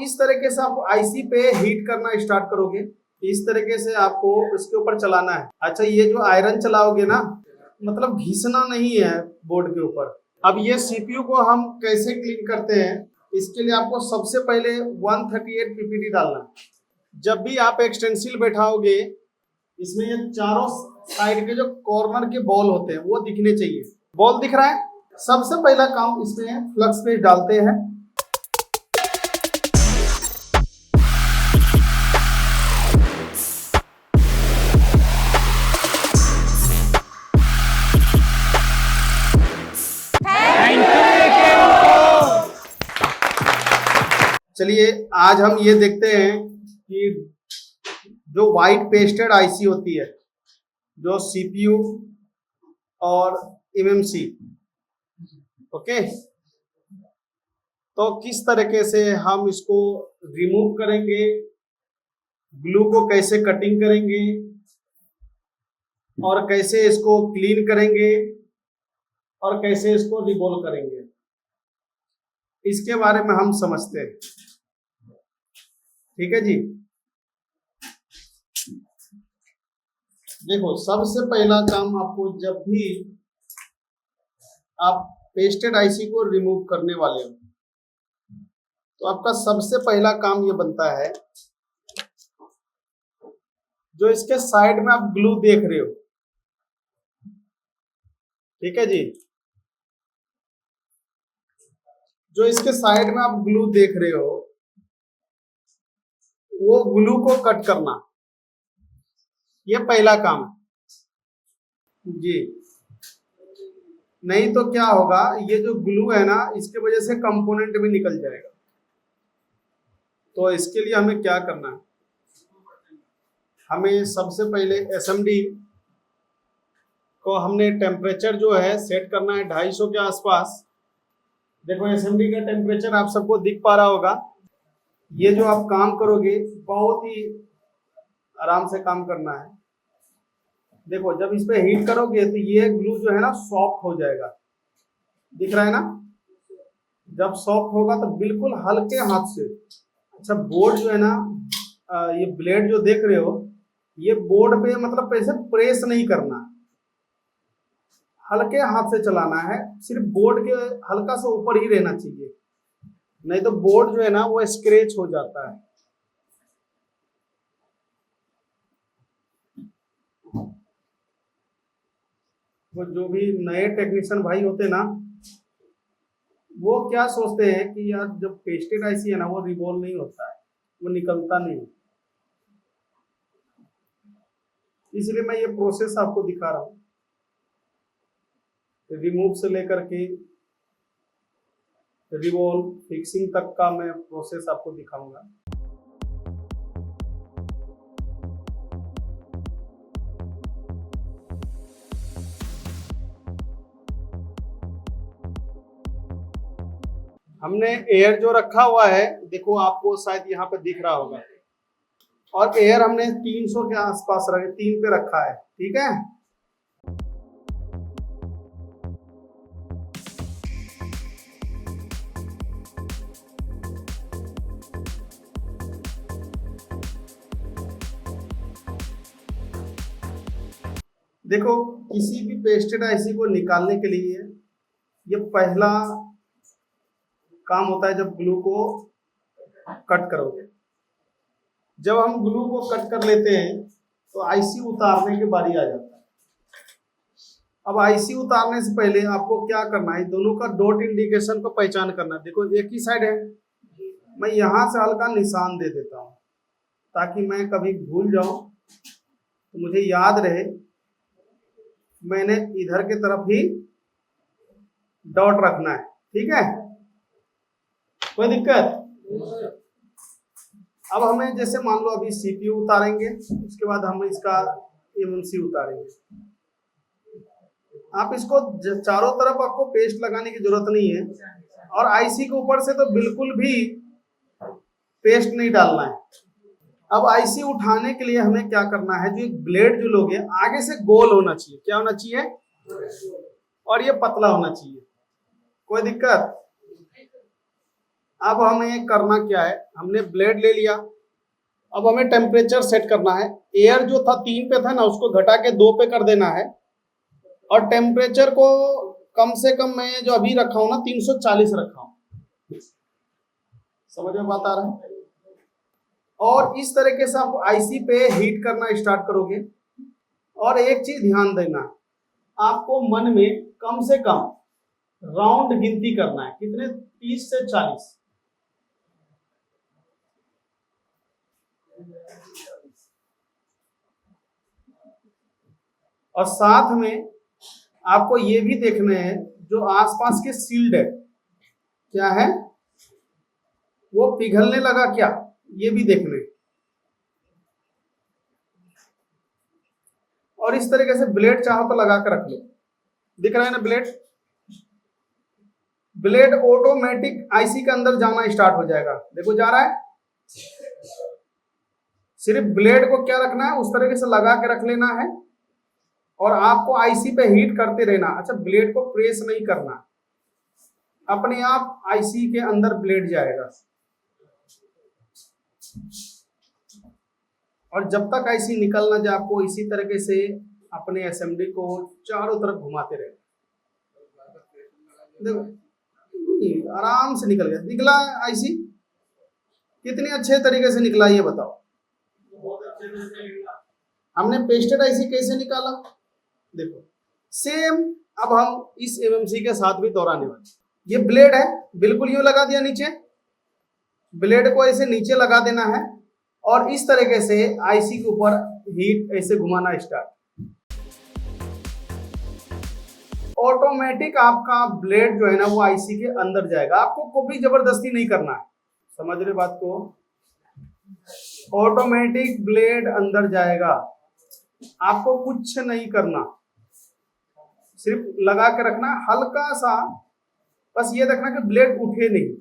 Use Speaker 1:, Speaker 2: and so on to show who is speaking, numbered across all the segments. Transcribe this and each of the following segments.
Speaker 1: इस तरीके से आप आईसी पे हीट करना स्टार्ट करोगे, इस तरीके से आपको इसके ऊपर चलाना है। अच्छा, ये जो आयरन चलाओगे ना, मतलब घिसना नहीं है बोर्ड के ऊपर। अब ये सीपीयू को हम कैसे क्लीन करते हैं, इसके लिए आपको सबसे पहले 138 पीपीडी डालना है। जब भी आप एक्सटेंसिल बैठाओगे, इसमें ये चारों साइड के जो कॉर्नर के बॉल होते हैं वो दिखने चाहिए। बॉल दिख रहा है? सबसे पहला काम इसमें फ्लक्स पेस्ट डालते हैं। चलिए आज हम ये देखते हैं कि जो वाइट पेस्टेड आईसी होती है, जो सीपीयू और एमएमसी, ओके, तो किस तरीके से हम इसको रिमूव करेंगे, ग्लू को कैसे कटिंग करेंगे और कैसे इसको क्लीन करेंगे और कैसे इसको रिमूव करेंगे, इसके बारे में हम समझते हैं। ठीक है जी। देखो, सबसे पहला काम आपको, जब भी आप पेस्टेड आईसी को रिमूव करने वाले हो, तो आपका सबसे पहला काम ये बनता है, जो इसके साइड में आप ग्लू देख रहे हो, ठीक है जी, जो इसके साइड में आप ग्लू देख रहे हो, वो ग्लू को कट करना, ये पहला काम जी। नहीं तो क्या होगा, ये जो ग्लू है ना, इसके वजह से कंपोनेंट भी निकल जाएगा। तो इसके लिए हमें क्या करना है, हमें सबसे पहले एसएमडी को हमने टेम्परेचर जो है सेट करना है 250 के आसपास। देखो, एसएमडी का टेम्परेचर आप सबको दिख पा रहा होगा। ये जो आप काम करोगे, बहुत ही आराम से काम करना है। देखो, जब इस पे हीट करोगे तो ये ग्लू जो है ना सॉफ्ट हो जाएगा, दिख रहा है ना। जब सॉफ्ट होगा तो बिल्कुल हल्के हाथ से, अच्छा, बोर्ड जो है ना, ये ब्लेड जो देख रहे हो, ये बोर्ड पे मतलब ऐसे प्रेस नहीं करना, हल्के हाथ से चलाना है, सिर्फ बोर्ड के हल्का सा ऊपर ही रहना चाहिए, नहीं तो बोर्ड जो है ना वो स्क्रैच हो जाता है। वो जो भी नए टेक्नीशियन भाई होते ना, वो क्या सोचते हैं कि यार जब पेस्टेड आईसी है ना, वो रिवॉल्व नहीं होता है, वो निकलता नहीं, इसलिए मैं ये प्रोसेस आपको दिखा रहा हूँ। रिमूव से लेकर के रिवॉल्व फिक्सिंग तक का मैं प्रोसेस आपको दिखाऊंगा। हमने एयर जो रखा हुआ है, देखो आपको शायद यहाँ पे दिख रहा होगा, और एयर हमने 300 के आसपास रखे, 3 पे रखा है, ठीक है। देखो, किसी भी पेस्टेड आईसी को निकालने के लिए ये पहला काम होता है, जब ग्लू को कट करोगे। जब हम ग्लू को कट कर लेते हैं तो आईसी उतारने की बारी आ जाता है। अब आईसी उतारने से पहले आपको क्या करना है, दोनों का डॉट इंडिकेशन को पहचान करना है। देखो, एक ही साइड है, मैं यहाँ से हल्का निशान दे देता हूँ ताकि मैं कभी भूल जाऊं तो मुझे याद रहे मैंने इधर की तरफ ही डॉट रखना है, ठीक है, कोई दिक्कत। अब हमें जैसे मान लो अभी सीपीयू उतारेंगे, उसके बाद हम इसका एमएमसी उतारेंगे। आप इसको चारों तरफ आपको पेस्ट लगाने की जरूरत नहीं है, और आईसी के ऊपर से तो बिल्कुल भी पेस्ट नहीं डालना है। अब आईसी उठाने के लिए हमें क्या करना है, जो एक ब्लेड जो लोगे आगे से गोल होना चाहिए, क्या होना चाहिए, और ये पतला होना चाहिए, कोई दिक्कत। अब हमें करना क्या है, हमने ब्लेड ले लिया, अब हमें टेम्परेचर सेट करना है। एयर जो था 3 पे था ना, उसको घटा के 2 पे कर देना है, और टेम्परेचर को कम से कम मैं जो अभी रखा हूं ना 340 रखा हूं। समझ में बात आ रहा है? और इस तरीके से आप आईसी पे हीट करना स्टार्ट करोगे। और एक चीज ध्यान देना, आपको मन में कम से कम राउंड गिनती करना है, कितने? 30 से 40। और साथ में आपको ये भी देखना है जो आसपास के सील्ड है क्या है, वो पिघलने लगा क्या, ये भी देखना है। और इस तरीके से ब्लेड चाहो तो लगा कर रख लो। दिख रहा है ना ब्लेड? ब्लेड ऑटोमेटिक आईसी के अंदर जाना स्टार्ट हो जाएगा। देखो जा रहा है। सिर्फ ब्लेड को क्या रखना है, उस तरीके से लगा के रख लेना है, और आपको आईसी पे हीट करते रहना। अच्छा, ब्लेड को प्रेस नहीं करना, अपने आप आईसी के अंदर ब्लेड जाएगा। और जब तक आईसी निकल ना जाए, आपको इसी तरीके से अपने एसएमडी को चारों तरफ घुमाते रहना। देखो आराम से निकल गया। निकला आईसी कितने अच्छे तरीके से निकला, ये बताओ। हमने पेस्टेड आईसी कैसे निकाला, देखो सेम। अब हम इस एमएमसी के साथ भी दोहराने वाले। ये ब्लेड है, बिल्कुल यूं लगा दिया नीचे, ब्लेड को ऐसे नीचे लगा देना है, और इस तरीके से आईसी के ऊपर हीट ऐसे घुमाना स्टार्ट। ऑटोमेटिक आपका ब्लेड जो है ना वो आईसी के अंदर जाएगा। आपको कोई जबरदस्ती नहीं करना है। समझ रहे बात को? ऑटोमेटिक ब्लेड अंदर जाएगा, आपको कुछ नहीं करना, सिर्फ लगा के रखना हल्का सा। बस ये देखना कि ब्लेड उठे नहीं,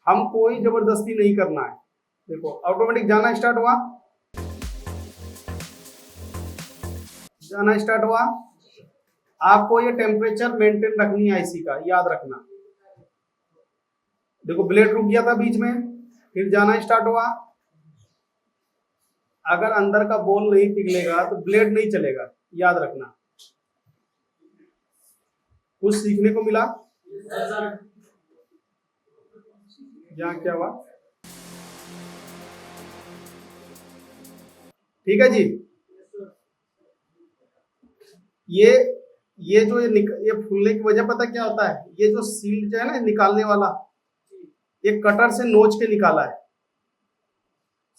Speaker 1: हम कोई जबरदस्ती नहीं करना है। देखो ऑटोमेटिक जाना स्टार्ट हुआ, जाना स्टार्ट हुआ। आपको ये टेम्परेचर मेंटेन रखनी है आईसी का, याद रखना। देखो ब्लेड रुक गया था बीच में, फिर जाना स्टार्ट हुआ। अगर अंदर का बॉल नहीं पिघलेगा तो ब्लेड नहीं चलेगा, याद रखना। कुछ सीखने को मिला? यहाँ क्या हुआ? ठीक है जी। ये जो ये फूलने की वजह पता क्या होता है? ये जो सील जो है ना निकालने वाला, ये कटर से नोच के निकाला है।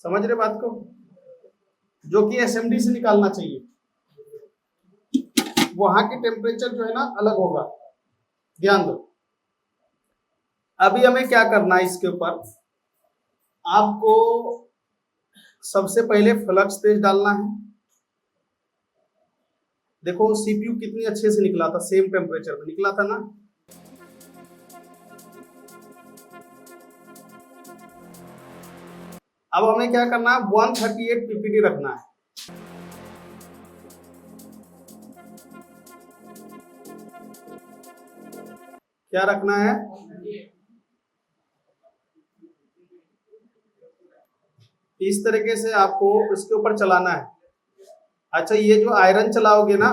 Speaker 1: समझ रहे बात को? जो कि एसएमडी से निकालना चाहिए, वहां की टेम्परेचर जो है ना अलग होगा, ध्यान दो। अभी हमें क्या करना है, इसके ऊपर आपको सबसे पहले फ्लक्स पेज डालना है। देखो सीपीयू कितनी अच्छे से निकला था, सेम टेम्परेचर पे निकला था ना। अब हमें क्या करना है, 138 पीपीडी रखना है। क्या रखना है? इस तरीके से आपको इसके ऊपर चलाना है। अच्छा, ये जो आयरन चलाओगे ना,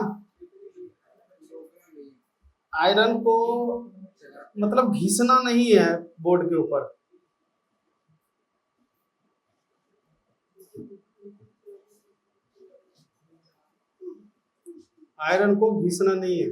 Speaker 1: आयरन को मतलब घिसना नहीं है बोर्ड के ऊपर। आयरन को घिसना नहीं है।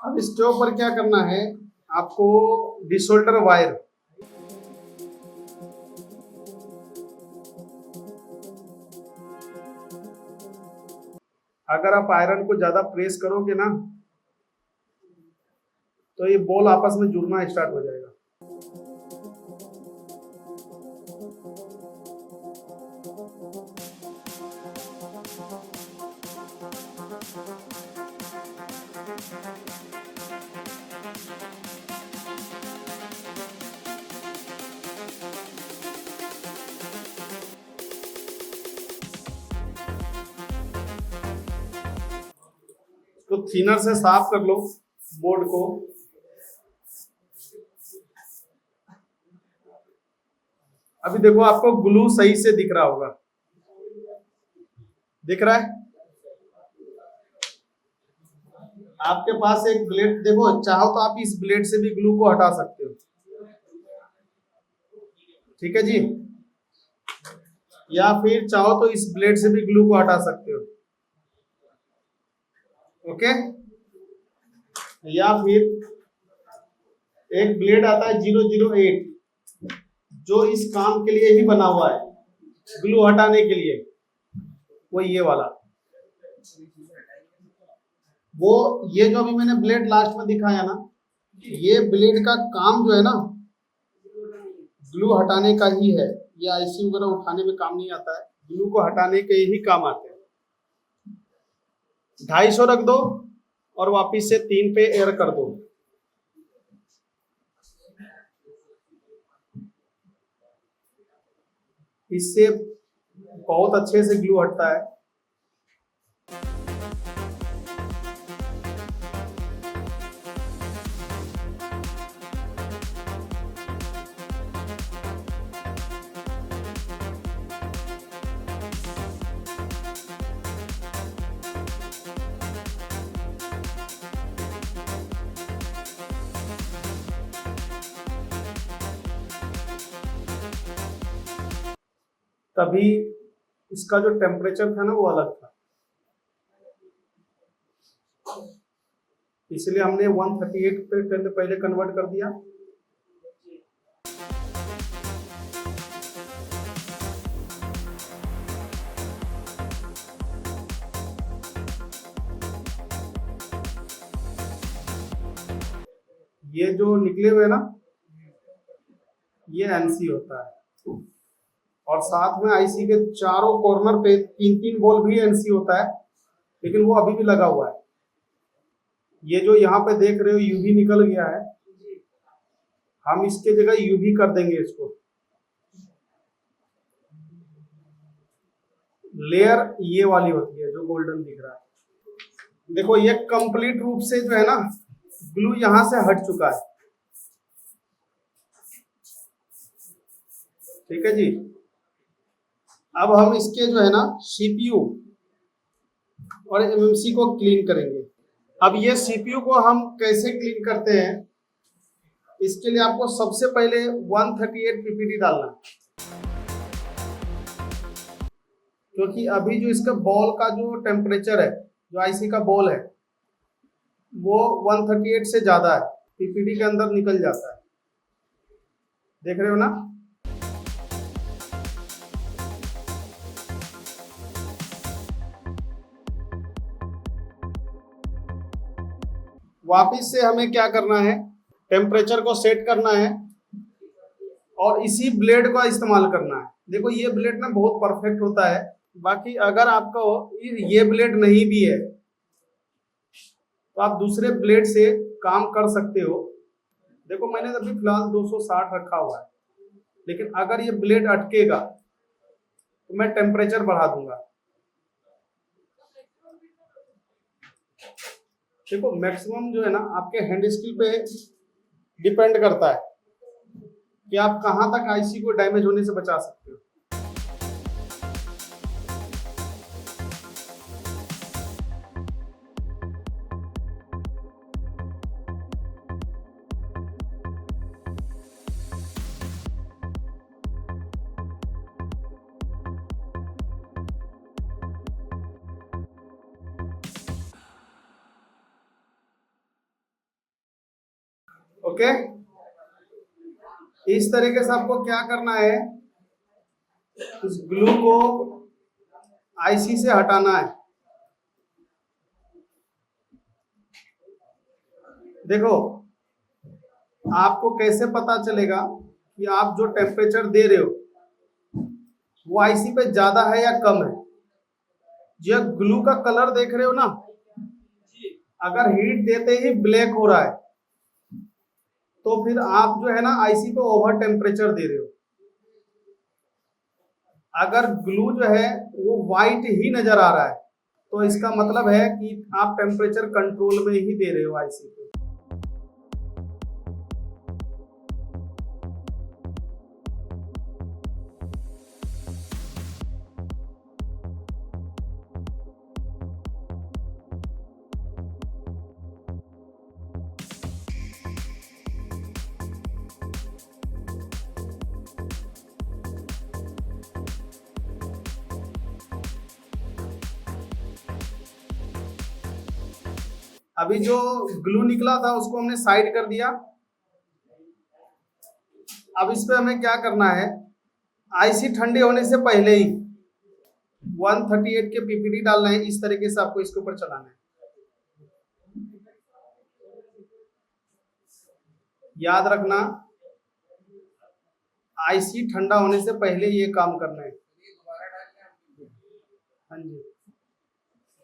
Speaker 1: अब इसके ऊपर क्या करना है, आपको डिसोल्डर वायर, अगर आप आयरन को ज्यादा प्रेस करोगे ना तो ये बॉल आपस में जुड़ना स्टार्ट हो जाएगा। तो थिनर से साफ कर लो बोर्ड को। अभी देखो आपको ग्लू सही से दिख रहा होगा, दिख रहा है? आपके पास एक ब्लेड, देखो चाहो तो आप इस ब्लेड से भी ग्लू को हटा सकते हो, ठीक है जी, या फिर चाहो तो इस ब्लेड से भी ग्लू को हटा सकते हो, ओके। या फिर एक ब्लेड आता है 008 जो इस काम के लिए ही बना हुआ है, ग्लू हटाने के लिए, वो ये वाला, वो ये जो अभी मैंने ब्लेड लास्ट में दिखाया ना, ये ब्लेड का काम जो है ना ग्लू हटाने का ही है। ये आईसी वगैरह उठाने में काम नहीं आता है, ग्लू को हटाने के ही काम आते हैं। 250 रख दो और वापिस से 3 पे एयर कर दो। इससे बहुत अच्छे से ग्लू हटता है। तभी इसका जो टेम्परेचर था ना वो अलग था, इसलिए हमने 138 पे पहले कन्वर्ट कर दिया। ये जो निकले हुए ना ये एनसी होता है, और साथ में आईसी के चारों कॉर्नर पे 3-3 बॉल भी एनसी होता है, लेकिन वो अभी भी लगा हुआ है। ये जो यहाँ पे देख रहे हो यूवी निकल गया है, हम इसके जगह यूवी कर देंगे इसको। लेयर ये वाली होती है जो गोल्डन दिख रहा है। देखो ये कंप्लीट रूप से जो है ना ग्लू यहां से हट चुका है, ठीक है जी। अब हम इसके जो है ना सीपीयू और एमएमसी को क्लीन करेंगे। अब ये सीपीयू को हम कैसे क्लीन करते हैं, इसके लिए आपको सबसे पहले 138 पीपीडी डालना, क्योंकि अभी जो इसका बॉल का जो टेम्परेचर है, जो आईसी का बॉल है वो 138 से ज्यादा है, पीपीडी के अंदर निकल जाता है, देख रहे हो ना। वापिस से हमें क्या करना है, टेम्परेचर को सेट करना है और इसी ब्लेड का इस्तेमाल करना है। देखो ये ब्लेड ना बहुत परफेक्ट होता है। बाकी अगर आपको ये ब्लेड नहीं भी है तो आप दूसरे ब्लेड से काम कर सकते हो। देखो मैंने अभी फिलहाल 260 रखा हुआ है, लेकिन अगर ये ब्लेड अटकेगा तो मैं टेम्परेचर बढ़ा दूंगा। देखो मैक्सिमम जो है ना आपके हैंड स्किल पे डिपेंड करता है कि आप कहां तक आईसी को डैमेज होने से बचा सकते हो। ओके, इस तरीके से आपको क्या करना है, इस ग्लू को आईसी से हटाना है। देखो आपको कैसे पता चलेगा कि आप जो टेम्परेचर दे रहे हो वो आईसी पे ज्यादा है या कम है। जो ग्लू का कलर देख रहे हो ना, अगर हीट देते ही ब्लैक हो रहा है तो फिर आप जो है ना आईसी पे ओवर टेम्परेचर दे रहे हो। अगर ग्लू जो है वो व्हाइट ही नजर आ रहा है तो इसका मतलब है कि आप टेम्परेचर कंट्रोल में ही दे रहे हो आईसी पे। अभी जो ग्लू निकला था उसको हमने साइड कर दिया। अब इस पे हमें क्या करना है, आईसी ठंडे होने से पहले ही 138 के पीपीडी डालना है। इस तरीके से आपको इसके ऊपर चलाना है। याद रखना, आईसी ठंडा होने से पहले ये काम करना है। हाँ जी,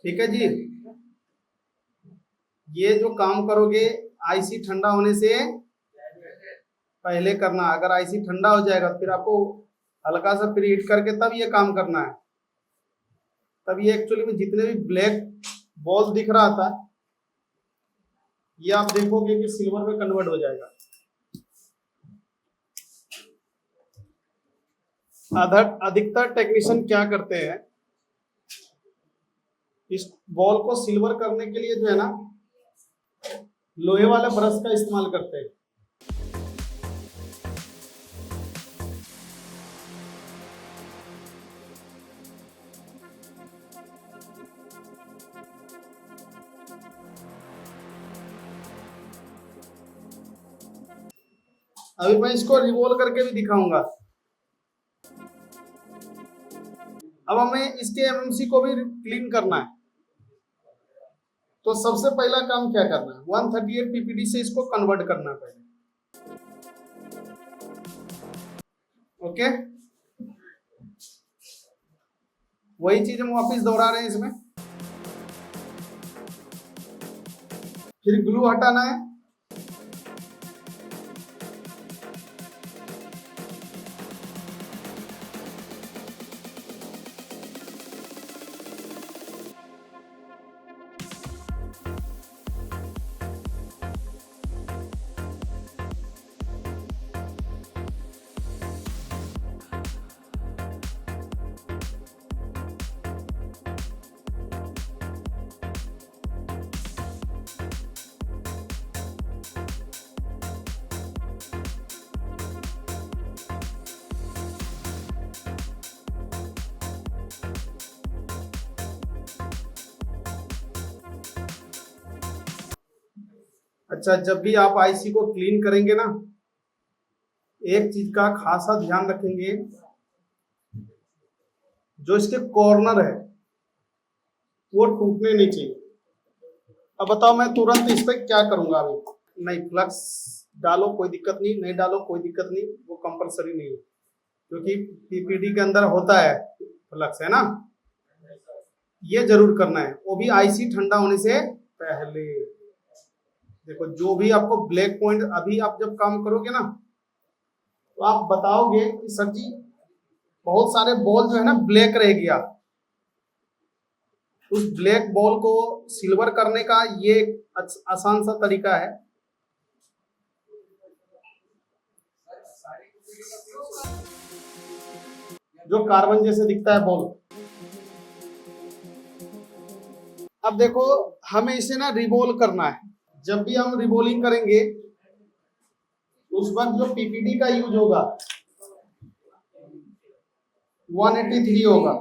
Speaker 1: ठीक है जी। ये जो काम करोगे आईसी ठंडा होने से पहले करना। अगर आईसी ठंडा हो जाएगा फिर आपको हल्का सा प्रीहीट करके तब ये काम करना है। तब ये एक्चुअली में जितने भी ब्लैक बॉल दिख रहा था ये आप देखोगे कि सिल्वर में कन्वर्ट हो जाएगा। अधिकतर टेक्नीशियन क्या करते हैं, इस बॉल को सिल्वर करने के लिए जो है ना लोहे वाले ब्रश का इस्तेमाल करते हैं। अभी मैं इसको रिवॉल्व करके भी दिखाऊंगा। अब हमें इसके एमएमसी को भी क्लीन करना है। तो सबसे पहला काम क्या करना है, 138 पीपीडी से इसको कन्वर्ट करना है पहले। ओके, वही चीज हम वापिस दोहरा रहे हैं इसमें। फिर ग्लू हटाना है। अच्छा, जब भी आप आईसी को क्लीन करेंगे ना, एक चीज का खासा ध्यान रखेंगे, जो इसके कॉर्नर है वो टूटने नहीं चाहिए। अब बताओ मैं तुरंत इस पे क्या करूंगा। अभी नहीं, फ्लक्स डालो कोई दिक्कत नहीं, नहीं डालो कोई दिक्कत नहीं, वो कंपलसरी नहीं है क्योंकि पीपीडी के अंदर होता है फ्लक्स, है ना। ये जरूर करना है, वो भी आईसी ठंडा होने से पहले। देखो जो भी आपको ब्लैक पॉइंट, अभी आप जब काम करोगे ना तो आप बताओगे कि सर जी बहुत सारे बॉल जो है ना ब्लैक रह गया। उस ब्लैक बॉल को सिल्वर करने का ये आसान सा तरीका है। जो कार्बन जैसे दिखता है बॉल। अब देखो हमें इसे ना रिवॉल्व करना है। जब भी हम रिवॉल्विंग करेंगे उस वक्त जो पीपीडी का यूज होगा 183 होगा।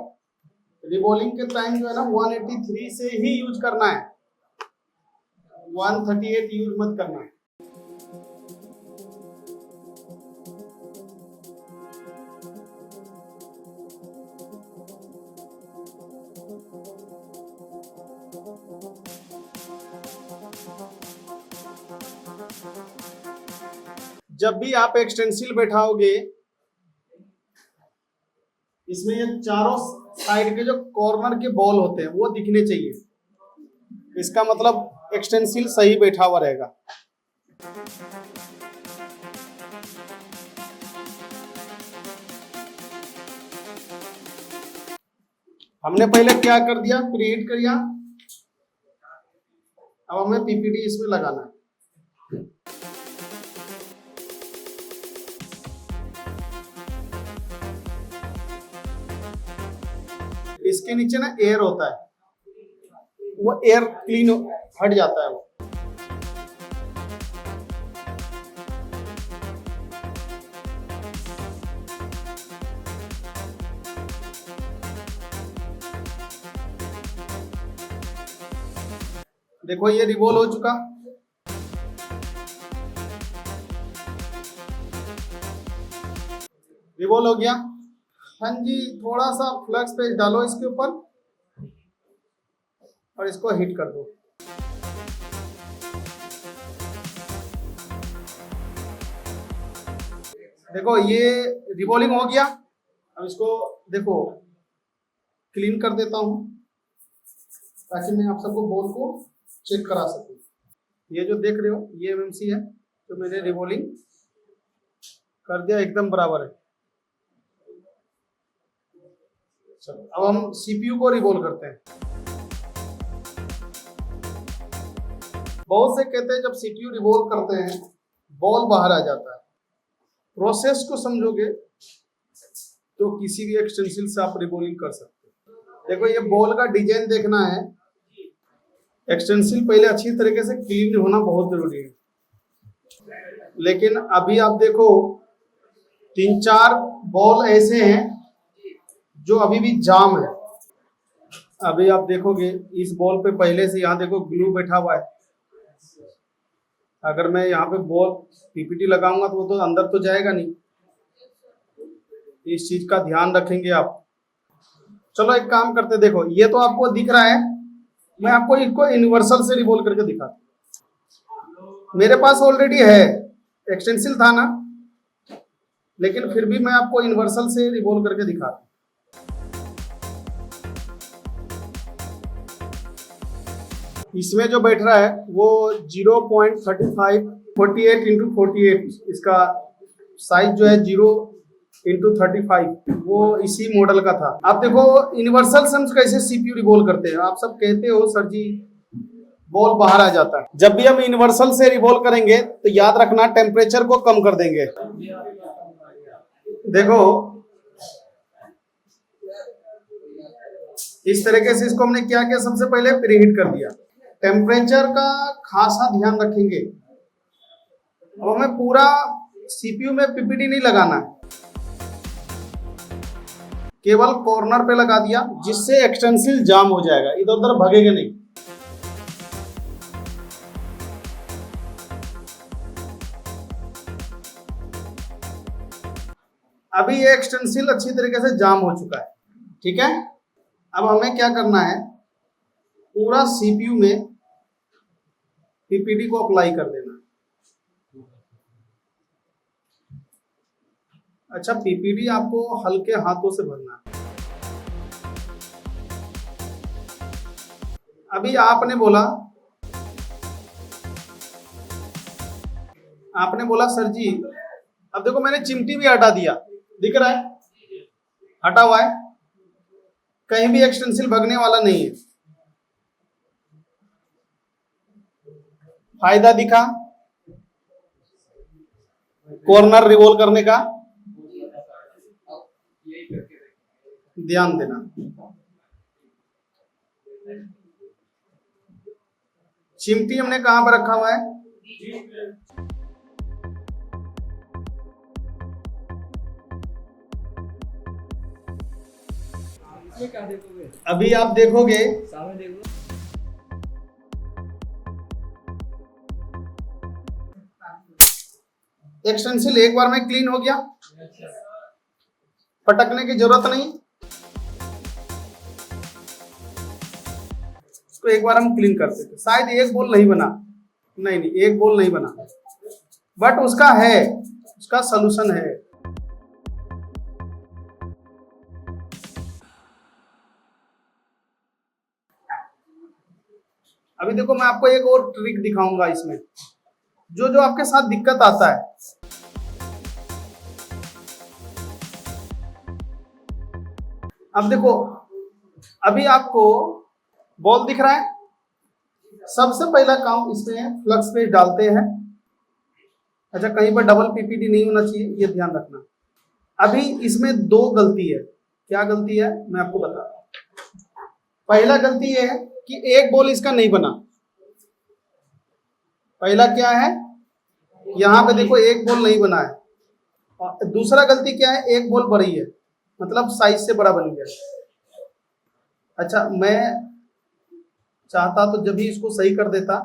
Speaker 1: रिवॉल्विंग के टाइम जो है ना 183 से ही यूज करना है, 138 यूज मत करना है। जब भी आप एक्सटेंसिल बैठाओगे, इसमें ये चारों साइड के जो कॉर्नर के बॉल होते हैं वो दिखने चाहिए। इसका मतलब एक्सटेंसिल सही बैठा हुआ रहेगा। हमने पहले क्या कर दिया, प्रीहीट कर दिया। अब हमें पीपीटी इसमें लगाना है। इसके नीचे ना एयर होता है, वो एयर क्लीन हट जाता है वो। देखो ये रिवॉल्व हो चुका। रिवॉल्व हो गया। हाँ जी, थोड़ा सा फ्लक्स पेज डालो इसके ऊपर और इसको हिट कर दो। देखो ये रिवॉल्विंग हो गया। अब इसको देखो क्लीन कर देता हूं ताकि मैं आप सबको बॉल को चेक करा सकूं। ये जो देख रहे हो ये एमएमसी है, तो मैंने रिवॉल्विंग कर दिया, एकदम बराबर है। चलो अब हम सीपीयू को रिवॉल्व करते हैं। बहुत से कहते हैं जब सीपीयू रिवॉल्व करते हैं बॉल बाहर आ जाता है। प्रोसेस को समझोगे तो किसी भी एक्सटेंसिल से आप रिवॉल्विंग कर सकते हो। देखो ये बॉल का डिजाइन देखना है। एक्सटेंसिल पहले अच्छी तरीके से क्लीन होना बहुत जरूरी है। लेकिन अभी आप देखो 3-4 बॉल ऐसे हैं जो अभी भी जाम है। अभी आप देखोगे इस बॉल पे पहले से यहाँ देखो ग्लू बैठा हुआ है। अगर मैं यहाँ पे बॉल पीपीटी लगाऊंगा तो वो तो अंदर तो जाएगा नहीं। इस चीज का ध्यान रखेंगे आप। चलो एक काम करते, देखो ये तो आपको दिख रहा है, मैं आपको इसको यूनिवर्सल से रिवॉल्व करके दिखाता हूं। मेरे पास ऑलरेडी है, एक्सटेंसिल था ना, लेकिन फिर भी मैं आपको यूनिवर्सल से रिवॉल्व करके दिखाता हूं। इसमें जो बैठ रहा है वो 0.35 48 इंटू 48, इसका साइज जो है 0x35, वो इसी मॉडल का था। आप देखो यूनिवर्सल से हम कैसे सीपीयू रिवॉल्व करते हैं। आप सब कहते हो सर जी बॉल बाहर आ जाता है। जब भी हम यूनिवर्सल से रिवॉल्व करेंगे तो याद रखना टेम्परेचर को कम कर देंगे। देखो इस तरीके से इसको हमने क्या किया, सबसे पहले प्रीहीट कर दिया। टेम्परेचर का खासा ध्यान रखेंगे। अब हमें पूरा सीपीयू में पीपीटी नहीं लगाना है, केवल कॉर्नर पे लगा दिया, जिससे एक्सटेंसिल जाम हो जाएगा, इधर उधर भगेगा नहीं। अभी ये एक्सटेंसिल अच्छी तरीके से जाम हो चुका है, ठीक है। अब हमें क्या करना है, पूरा सीपीयू में पीपीटी को अप्लाई कर देना। अच्छा, पीपीटी आपको हल्के हाथों से भरना है। अभी आपने बोला सर जी, अब देखो मैंने चिमटी भी हटा दिया, दिख रहा है हटा हुआ है, कहीं भी एक्सटेंसिल भगने वाला नहीं है। फायदा दिखा कॉर्नर रिवॉल्व करने का, ध्यान देना। चिमटी हमने कहां पर रखा हुआ है, अभी आप देखोगे एक्सटेंसिल एक बार में क्लीन हो गया, पटकने की जरूरत नहीं। इसको एक बार हम क्लीन करते थे, शायद एक बोल नहीं बना, नहीं एक बोल नहीं बना, बट उसका है, उसका सलूशन है। अभी देखो मैं आपको एक और ट्रिक दिखाऊंगा इसमें, जो जो आपके साथ दिक्कत आता है। अब देखो, अभी आपको बॉल दिख रहा है। सबसे पहला काम इसमें फ्लक्स पेज डालते हैं। अच्छा, कहीं पर डबल पीपीटी नहीं होना चाहिए, ये ध्यान रखना। अभी इसमें दो गलती है। क्या गलती है मैं आपको बता रहा हूं। पहला गलती ये है कि एक बॉल इसका नहीं बना। पहला क्या है, यहां पे देखो एक बॉल नहीं बना है। और दूसरा गलती क्या है, एक बॉल बड़ी है, मतलब साइज से बड़ा बन गया। अच्छा, मैं चाहता तो जब भी इसको सही कर देता,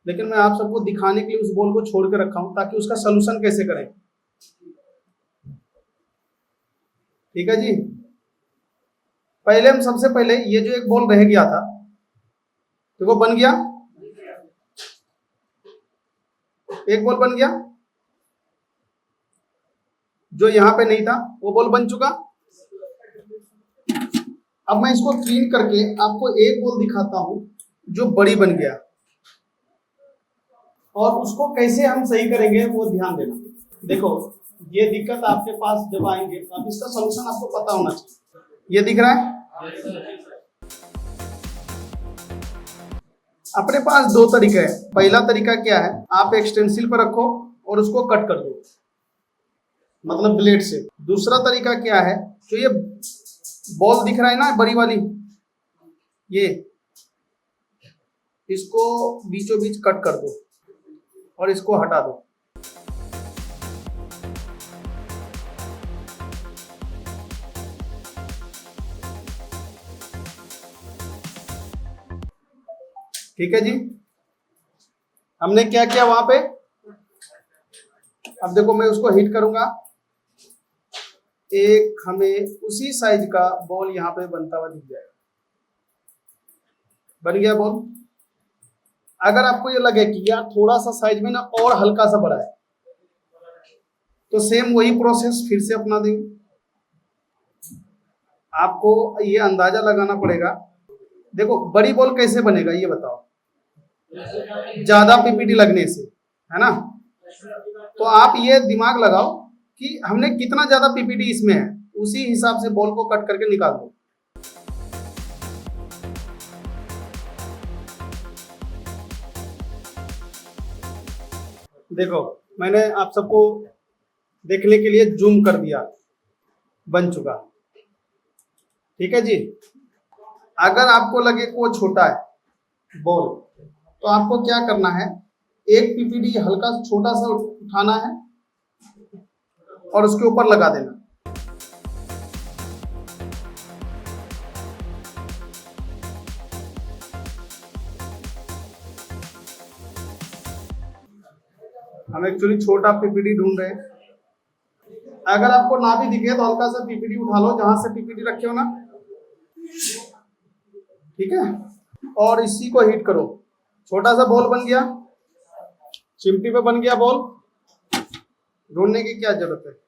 Speaker 1: लेकिन मैं आप सबको दिखाने के लिए उस बॉल को छोड़ के रखा हूं, ताकि उसका सलूशन कैसे करें। ठीक है जी। पहले हम सबसे पहले ये जो एक बॉल रह गया था, तो वो बन गया, एक बॉल बन गया। जो यहां पे नहीं था वो बॉल बन चुका। अब मैं इसको क्लीन करके आपको एक बॉल दिखाता हूं जो बड़ी बन गया, और उसको कैसे हम सही करेंगे वो ध्यान देना। देखो, ये दिक्कत आपके पास जब आएंगे तो आप इसका सलूशन आपको पता होना चाहिए। ये दिख रहा है। अपने पास दो तरीका है। पहला तरीका क्या है, आप एक स्टेंसिल पर रखो और उसको कट कर दो, मतलब ब्लेड से। दूसरा तरीका क्या है, जो ये बॉल दिख रहा है ना बड़ी वाली, ये इसको बीचों बीच कट कर दो और इसको हटा दो। ठीक है जी। हमने क्या किया वहां पे। अब देखो मैं उसको हिट करूंगा, एक हमें उसी साइज का बॉल यहां पे बनता हुआ दिख जाएगा। बन गया बॉल। अगर आपको ये लगे कि यार थोड़ा सा साइज में ना और हल्का सा बड़ा है, तो सेम वही प्रोसेस फिर से अपना देंगे। आपको ये अंदाजा लगाना पड़ेगा। देखो, बड़ी बॉल कैसे बनेगा ये बताओ, ज्यादा पीपीटी लगने से, है ना। तो आप ये दिमाग लगाओ कि हमने कितना ज्यादा पीपीटी इसमें है, उसी हिसाब से बॉल को कट करके निकाल दो। देखो, मैंने आप सबको देखने के लिए जूम कर दिया, बन चुका। ठीक है जी। अगर आपको लगे कि वो छोटा है बॉल, तो आपको क्या करना है, एक पीपीडी हल्का छोटा सा उठाना है और उसके ऊपर लगा देना। हम एक्चुअली छोटा पीपीडी ढूंढ रहे हैं। अगर आपको ना भी दिखे तो हल्का सा पीपीडी उठा लो जहां से पीपीडी रखे हो ना। ठीक है, और इसी को हिट करो। छोटा सा बॉल बन गया, चिमटी पे बन गया बॉल। ढूंढने की क्या जरूरत है।